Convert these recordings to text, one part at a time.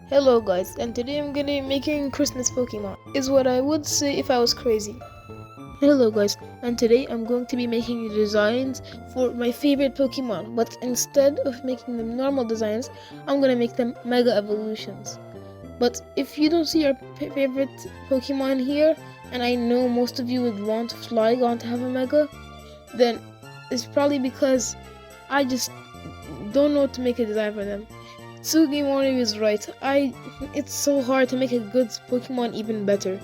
Hello guys, and today I'm gonna be making Christmas Pokemon, is what I would say if I was crazy. Hello guys, and today I'm going to be making designs for my favorite Pokemon, but instead of making them normal designs, I'm gonna make them Mega Evolutions. But if you don't see your favorite Pokemon here, and I know most of you would want Flygon to have a Mega, then it's probably because I just don't know what to make a design for them. Sugimori is right. It's so hard to make a good Pokemon even better.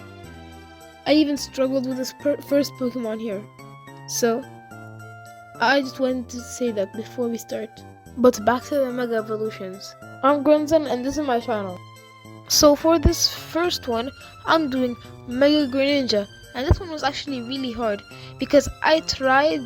I even struggled with this first Pokemon here. So, I just wanted to say that before we start. But back to the Mega Evolutions. I'm Grunzen and this is my channel. So for this first one, I'm doing Mega Greninja. And this one was actually really hard because I tried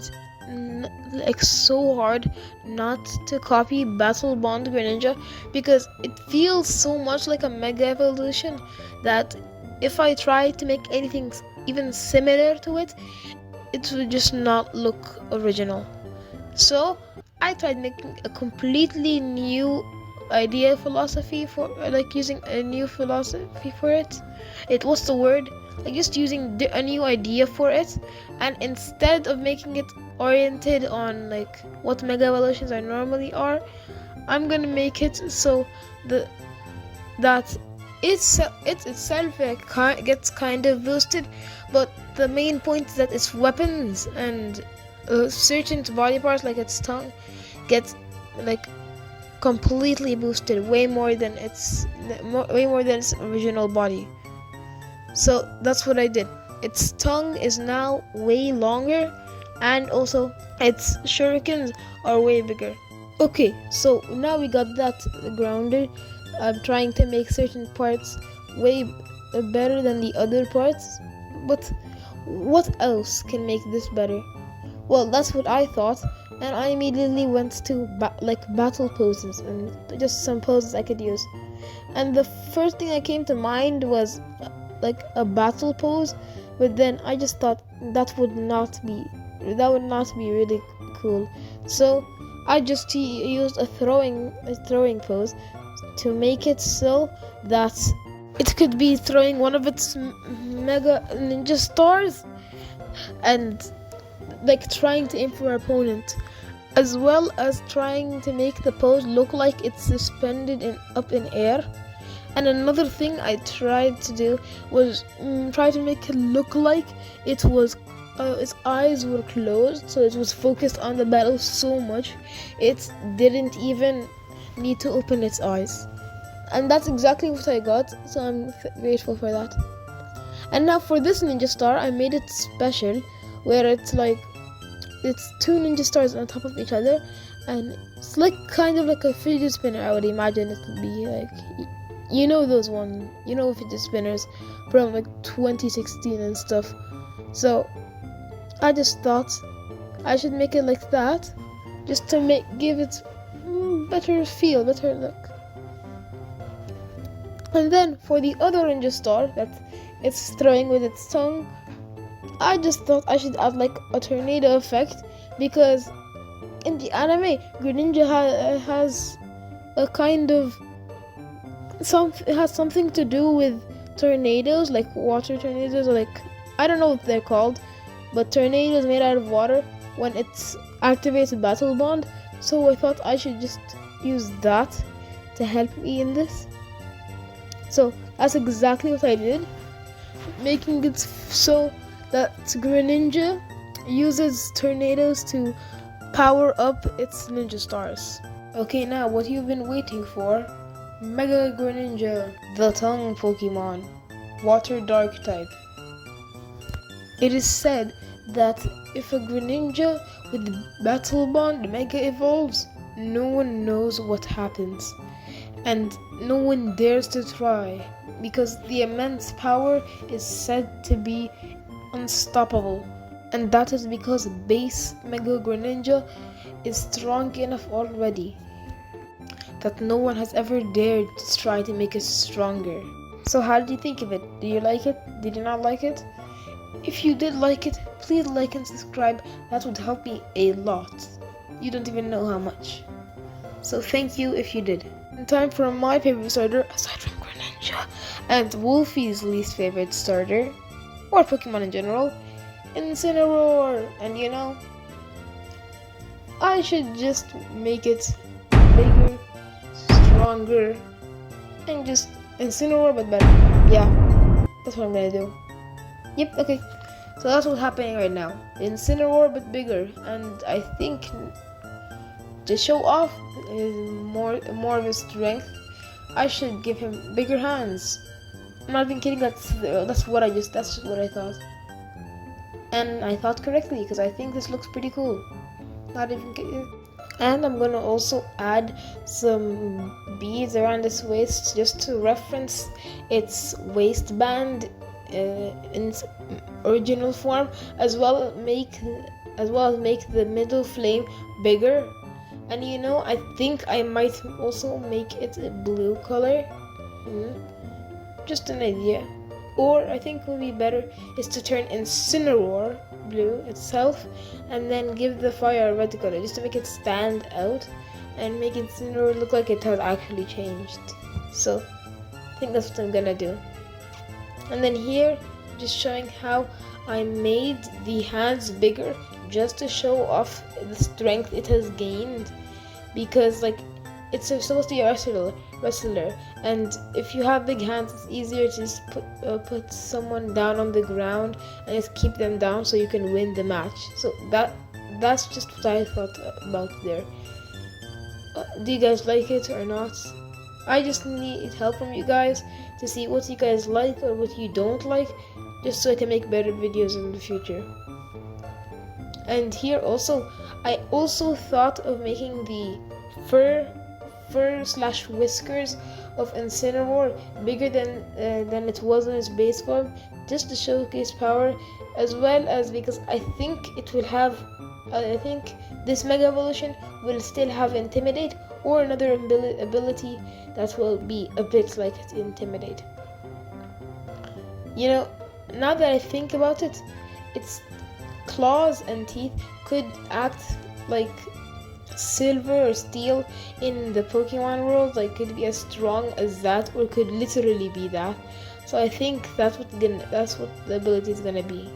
so hard not to copy Battle Bond Greninja because it feels so much like a Mega Evolution that if I try to make anything even similar to it, it would just not look original. So I tried making a completely new philosophy for using a new philosophy for it. What's the word? Just using a new idea for it, and instead of making it oriented on what Mega Evolutions are normally are, I'm gonna make it so that it itself gets kind of boosted, but the main point is that its weapons and certain body parts like its tongue gets completely boosted way more than its original body. So that's what I did. Its tongue is now way longer, and also its shurikens are way bigger. Okay, so now we got that grounded. I'm trying to make certain parts way better than the other parts, but what else can make this better? Well, that's what I thought, and I immediately went to battle poses and just some poses I could use. And the first thing that came to mind was a battle pose, but then I just thought that would not be really cool. So I just used a throwing pose to make it so that it could be throwing one of its Mega Ninja Stars and trying to aim for our opponent, as well as trying to make the pose look like it's suspended up in air. And another thing I tried to do was try to make it look like it was its eyes were closed, so it was focused on the battle so much it didn't even need to open its eyes. And that's exactly what I got, so I'm grateful for that. And now for this Ninja Star, I made it special, where it's two Ninja Stars on top of each other, and it's kind of like a fidget spinner. I would imagine it would be those fidget spinners from 2016 and stuff. So I just thought I should make it like that, just to give it better look. And then for the other Ninja Star that it's throwing with its tongue, I just thought I should add a tornado effect, because in the anime Greninja has a kind of it has something to do with tornadoes, like water tornadoes, or I don't know what they're called, but tornadoes made out of water when it's activates Battle Bond. So I thought I should just use that to help me in this. So that's exactly what I did, making it so that Greninja uses tornadoes to power up its Ninja Stars. Okay, now what you've been waiting for: Mega Greninja, the tongue Pokemon, Water Dark type. It is said that if a Greninja with Battle Bond Mega evolves, no one knows what happens, and no one dares to try, because the immense power is said to be unstoppable. And that is because base Mega Greninja is strong enough already that no one has ever dared to try to make it stronger. So how did you think of it? Did you like it? Did you not like it? If you did like it, please like and subscribe. That would help me a lot. You don't even know how much. So thank you if you did. Time for my favorite starter, aside from Greninja, and Wolfie's least favorite starter, or Pokemon in general, Incineroar. And you know, I should just make it bigger, stronger, and just Incineroar but better. Yeah, that's what I'm gonna do. Yep, okay. So that's what's happening right now. Incineroar but bigger, and I think to show off more of his strength, I should give him bigger hands. I'm not even kidding. That's just what I thought, and I thought correctly because I think this looks pretty cool. Not even kidding. And I'm gonna also add some beads around his waist just to reference its waistband in its original form, as well as make the middle flame bigger. And you know, I think I might also make it a blue color. Just an idea. Or I think what would be better is to turn Incineroar blue itself and then give the fire a red color just to make it stand out and make Incineroar look like it has actually changed. So I think that's what I'm gonna do. And then here, just showing how I made the hands bigger just to show off the strength it has gained, because like it's supposed to be a wrestler, and if you have big hands, it's easier to just put someone down on the ground and just keep them down so you can win the match. So that's just what I thought about there. Do you guys like it or not? I just need help from you guys to see what you guys like or what you don't like, just so I can make better videos in the future. And here also, I also thought of making the fur/whiskers of Incineroar bigger than it was in its base form, just to showcase power, as well as because I think it will have, I think this Mega Evolution will still have Intimidate or another ability that will be a bit like Intimidate. You know, now that I think about it, its claws and teeth could act like silver or steel in the Pokemon world, like could be as strong as that or could literally be that. So I think that's what the ability is gonna be.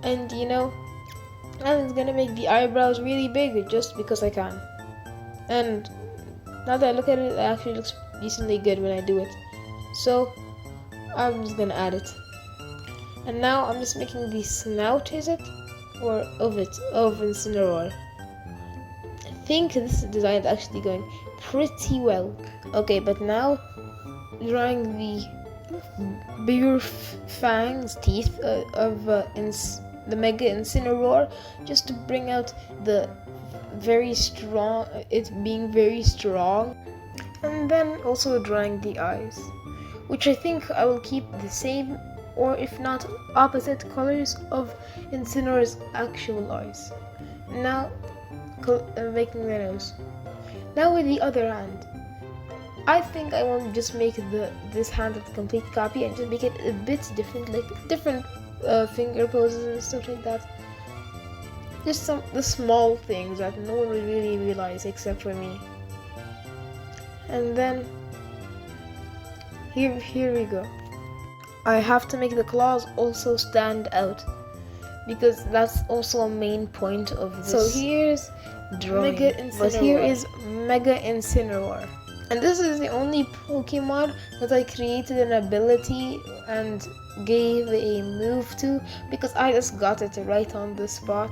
And you know, I'm gonna make the eyebrows really big just because I can. And now that I look at it, it actually looks decently good when I do it. So I'm just gonna add it. And now I'm just making the snout, is it? Or of Incineroar. I think this design is actually going pretty well. Okay, but now drawing the bigger fangs, teeth of the Mega Incineroar, just to bring out the very strong, it being very strong. And then also drawing the eyes, which I think I will keep the same, or if not opposite colors of Incineroar's actual eyes. Now making the nose. Now with the other hand, I think I want to just make this hand a complete copy and just make it a bit different, like different finger poses and stuff like that. Just the small things that no one will really realize except for me. And then here we go. I have to make the claws also stand out, because that's also a main point of this. So here's drawing, but here is Mega Incineroar. And this is the only Pokemon that I created an ability and gave a move to, because I just got it right on the spot.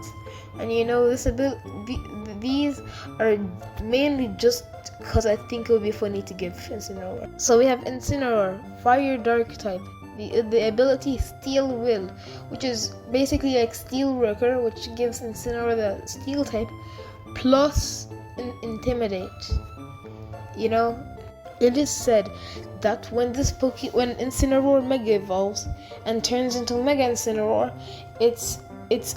And you know, these are mainly just because I think it would be funny to give Incineroar. So we have Incineroar, Fire Dark type. The ability Steel Will, which is basically like Steel Worker, which gives Incineroar the Steel type, plus Intimidate. You know, it is said that when Incineroar Mega evolves and turns into Mega Incineroar, its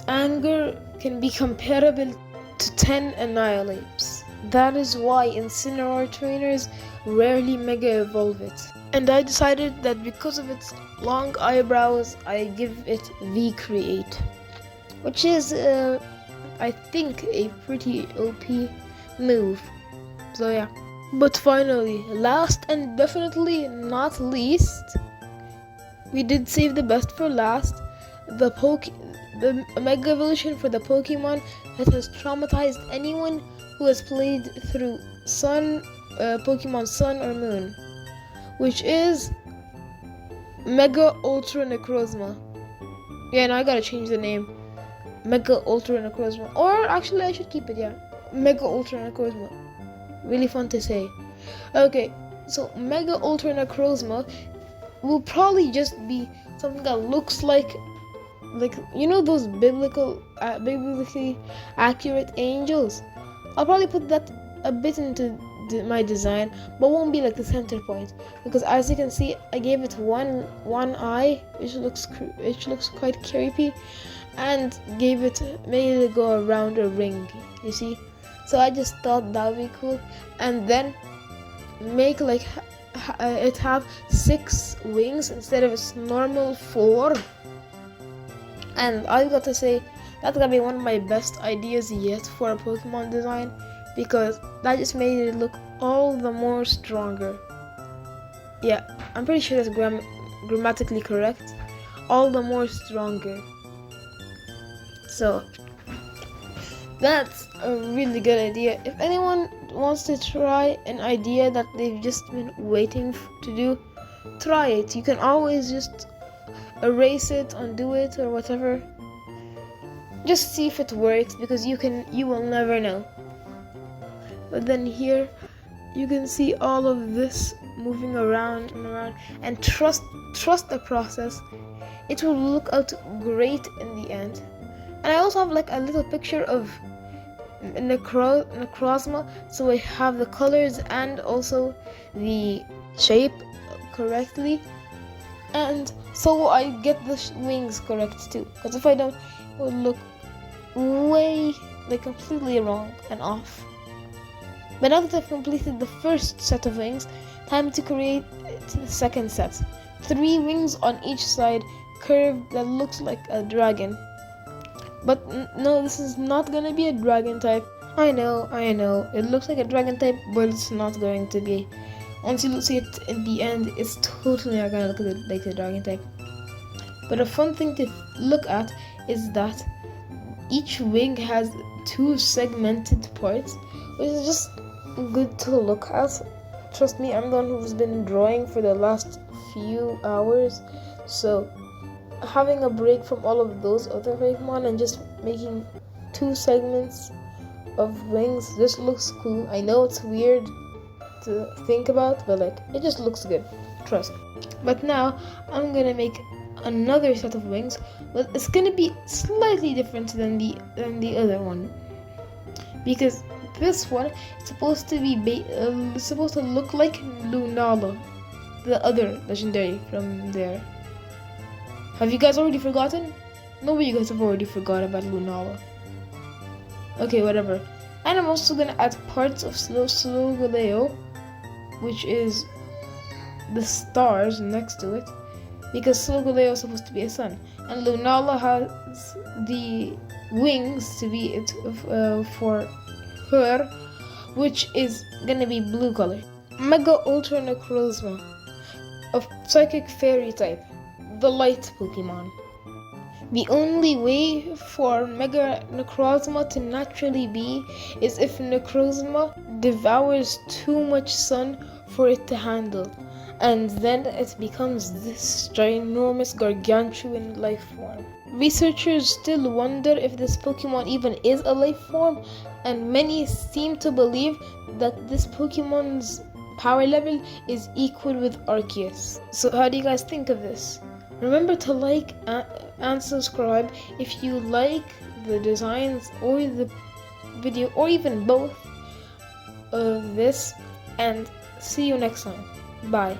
anger can be comparable to 10 Annihilates. That is why Incineroar trainers rarely Mega evolve it. And I decided that because of its long eyebrows, I give it V-Create, which is, I think, a pretty OP move. So yeah. But finally, last and definitely not least, we did save the best for last. The Mega Evolution for the Pokemon that has traumatized anyone who has played through Pokemon Sun or Moon, which is Mega Ultra Necrozma. Yeah, now I gotta change the name. Mega Ultra Necrozma. Or actually, I should keep it, yeah. Mega Ultra Necrozma. Really fun to say. Okay, so Mega Ultra Necrozma will probably just be something that looks like you know those biblically accurate angels. I'll probably put that a bit into my design, but won't be like the center point, because as you can see, I gave it one eye, which looks quite creepy, and made it go around a ring. You see, so I just thought that would be cool, and then make like it have 6 wings instead of its normal 4. And I got to say, that's gonna be one of my best ideas yet for a Pokemon design, because that just made it look all the more stronger. Yeah, I'm pretty sure that's grammatically correct. All the more stronger. So that's a really good idea. If anyone wants to try an idea that they've just been waiting to do, try it. You can always just erase it, undo it, or whatever. Just see if it works, because you will never know. But then here you can see all of this moving around and around, and trust the process. It will look out great in the end. And I also have like a little picture of Necrozma, so I have the colors and also the shape correctly, and so I get the wings correct too, because if I don't, it will look way completely wrong and off. But now that I've completed the first set of wings, time to create the second set. 3 wings on each side, curved, that looks like a dragon. But no, this is not gonna be a dragon type. I know, it looks like a dragon type, but it's not going to be. Once you see it in the end, it's totally not gonna look like the dragon type. But a fun thing to look at is that each wing has 2 segmented parts, which is just good to look at. Trust me, I'm the one who's been drawing for the last few hours, so having a break from all of those other Fakemon and just making 2 segments of wings just looks cool. I know it's weird to think about, but it just looks good, trust me. But now I'm gonna make another set of wings, but it's gonna be slightly different than the other one, because this one is supposed to be supposed to look like Lunala, the other legendary from there. Have you guys already forgotten? No, you guys have already forgot about Lunala. Okay, whatever. And I'm also gonna add parts of Slowgaleo, which is the stars next to it, because Slowgaleo is supposed to be a sun, and Lunala has the wings to be it for her, which is gonna be blue color. Mega Ultra Necrozma of Psychic Fairy type, the light Pokemon. The only way for Mega Necrozma to naturally be is if Necrozma devours too much sun for it to handle, and then it becomes this ginormous gargantuan life form. Researchers still wonder if this Pokemon even is a life form, and many seem to believe that this Pokemon's power level is equal with Arceus. So how do you guys think of this? Remember to like and subscribe if you like the designs or the video, or even both of this, and see you next time. Bye.